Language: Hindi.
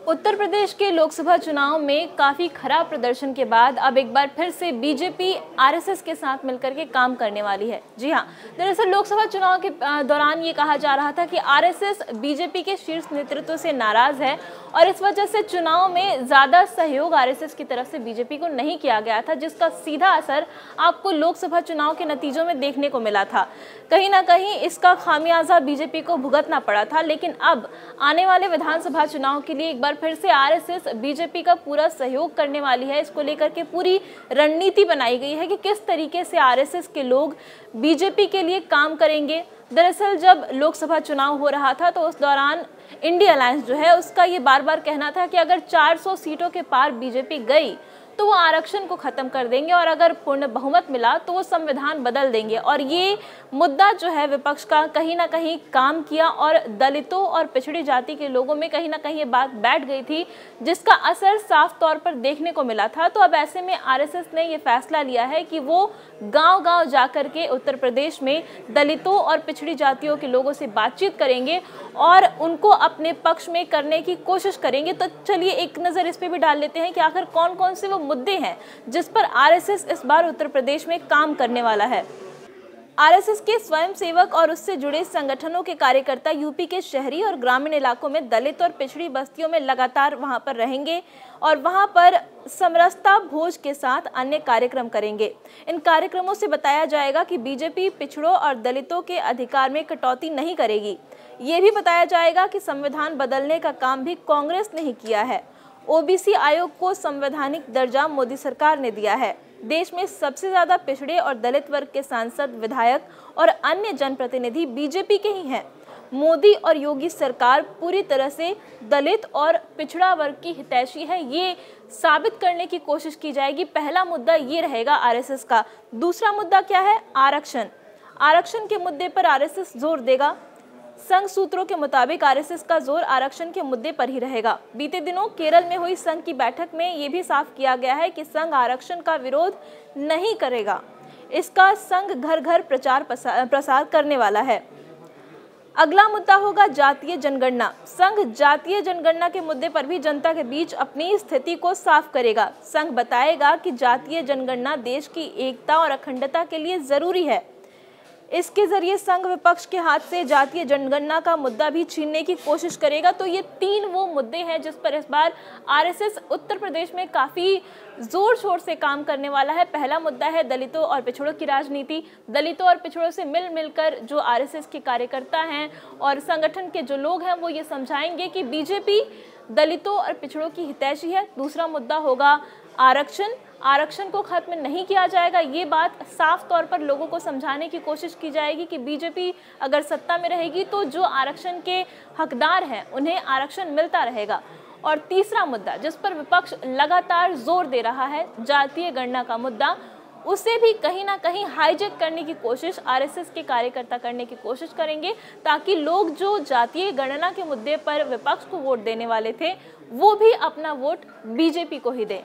उत्तर प्रदेश के लोकसभा चुनाव में काफी खराब प्रदर्शन के बाद अब एक बार फिर से बीजेपी आरएसएस के साथ मिलकर के काम करने वाली है। जी हां, दरअसल लोकसभा चुनाव के दौरान ये कहा जा रहा था कि आरएसएस बीजेपी के शीर्ष नेतृत्व से नाराज है और इस वजह से चुनाव में ज्यादा सहयोग आरएसएस की तरफ से बीजेपी को नहीं किया गया था, जिसका सीधा असर आपको लोकसभा चुनाव के नतीजों में देखने को मिला था। कहीं ना कहीं इसका खामियाजा बीजेपी को भुगतना पड़ा था, लेकिन अब आने वाले विधानसभा चुनाव के लिए एक बार फिर से आरएसएस बीजेपी का पूरा सहयोग करने वाली है। इसको लेकर के पूरी रणनीति बनाई गई है कि किस तरीके से आरएसएस के लोग बीजेपी के लिए काम करेंगे। दरअसल जब लोकसभा चुनाव हो रहा था तो उस दौरान इंडिया अलायंस जो है उसका ये बार बार कहना था कि अगर 400 सीटों के पार बीजेपी गई तो वो आरक्षण को खत्म कर देंगे और अगर पूर्ण बहुमत मिला तो वो संविधान बदल देंगे। और ये मुद्दा जो है विपक्ष का कहीं ना कहीं काम किया और दलितों और पिछड़ी जाति के लोगों में कहीं ना कहीं ये बात बैठ गई थी, जिसका असर साफ तौर पर देखने को मिला था। तो अब ऐसे में आरएसएस ने ये फैसला लिया है कि वो गांव-गांव जाकर के उत्तर प्रदेश में दलितों और पिछड़ी जातियों के लोगों से बातचीत करेंगे और उनको अपने पक्ष में करने की कोशिश करेंगे। तो चलिए एक नज़र इस पे भी डाल लेते हैं कि आखिर कौन कौन से वो मुद्दे हैं जिस पर आरएसएस इस बार उत्तर प्रदेश में काम करने वाला है। आरएसएस के स्वयंसेवक और उससे जुड़े संगठनों के कार्यकर्ता यूपी के शहरी और ग्रामीण इलाकों में दलित और पिछड़ी बस्तियों में लगातार वहां पर रहेंगे और वहां पर समरसता भोज के साथ अन्य कार्यक्रम करेंगे। इन कार्यक्रमों से बताया जाएगा कि बीजेपी पिछड़ों और दलितों के अधिकार में कटौती नहीं करेगी। ये भी बताया जाएगा कि संविधान बदलने का काम भी कांग्रेस ने ही किया है। ओबीसी आयोग को संवैधानिक दर्जा मोदी सरकार ने दिया है। देश में सबसे ज्यादा पिछड़े और दलित वर्ग के सांसद, विधायक और अन्य जनप्रतिनिधि बीजेपी के ही हैं। मोदी और योगी सरकार पूरी तरह से दलित और पिछड़ा वर्ग की हितैषी है, ये साबित करने की कोशिश की जाएगी। पहला मुद्दा ये रहेगा आरएसएस का। दूसरा मुद्दा क्या है? आरक्षण। आरक्षण के मुद्दे पर आरएसएस जोर देगा। संघ सूत्रों के मुताबिक आरएसएस का जोर आरक्षण के मुद्दे पर ही रहेगा। बीते दिनों केरल में हुई संघ की बैठक में ये भी साफ किया गया है कि संघ आरक्षण का विरोध नहीं करेगा। इसका संघ घर घर प्रचार प्रसार करने वाला है। अगला मुद्दा होगा जातीय जनगणना। संघ जातीय जनगणना के मुद्दे पर भी जनता के बीच अपनी स्थिति को साफ करेगा। संघ बताएगा कि जातीय जनगणना देश की एकता और अखंडता के लिए जरूरी है। इसके जरिए संघ विपक्ष के हाथ से जातीय जनगणना का मुद्दा भी छीनने की कोशिश करेगा। तो ये तीन वो मुद्दे हैं जिस पर इस बार आरएसएस उत्तर प्रदेश में काफी जोर शोर से काम करने वाला है। पहला मुद्दा है दलितों और पिछड़ों की राजनीति। दलितों और पिछड़ों से मिलकर जो आरएसएस के कार्यकर्ता हैं और संगठन के जो लोग हैं वो ये समझाएंगे कि बीजेपी दलितों और पिछड़ों की हितैषी है। दूसरा मुद्दा होगा आरक्षण। आरक्षण को खत्म नहीं किया जाएगा, ये बात साफ तौर पर लोगों को समझाने की कोशिश की जाएगी कि बीजेपी अगर सत्ता में रहेगी तो जो आरक्षण के हकदार हैं उन्हें आरक्षण मिलता रहेगा। और तीसरा मुद्दा जिस पर विपक्ष लगातार जोर दे रहा है, जातीय गणना का मुद्दा, उसे भी कहीं ना कहीं हाईजैक करने की कोशिश आरएसएस के कार्यकर्ता करने की कोशिश करेंगे, ताकि लोग जो जातीय गणना के मुद्दे पर विपक्ष को वोट देने वाले थे वो भी अपना वोट बीजेपी को ही दें।